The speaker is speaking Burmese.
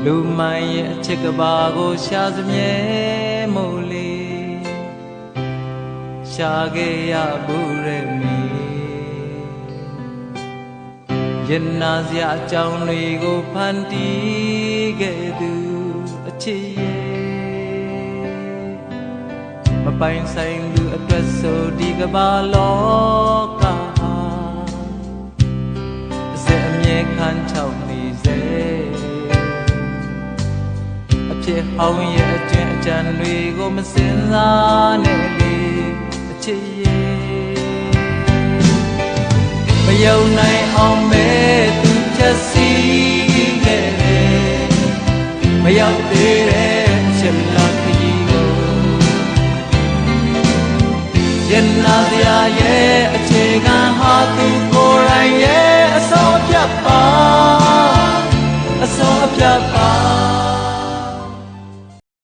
လူမိုင်းရဲ့အချစ်ကဘာကိုရှာစမြဲမို့လေရှာခဲ့ရဘူးရဲ့မီရင်နာစရာအကြောင်းတွေကိုဖန်တီးခဲ့သူအချစ်ရဲ့မပိုင်ဆိုင်သူအတွက်ဆိုဒီကဘာလောကအစအမြဲခံချောက်နေစေအဖြစ်ဟောင်းရဲ့အကျဉ်းအကြံတွေကိုမစင်စားနဲ့လေအချစ်ရဲ့မယုံနိုင်အောင်ပဲသူချက်စီခဲ့တယ်မရောက်သေးတဲ့အချက်လောက်ခရီးကိုရင်နာစရာရဲ့အခြေခံဟာသူကိုယ်တိုင်ရဲ့အဆုံးအဖြတ်ပါအဆုံးအဖြတ်ပါ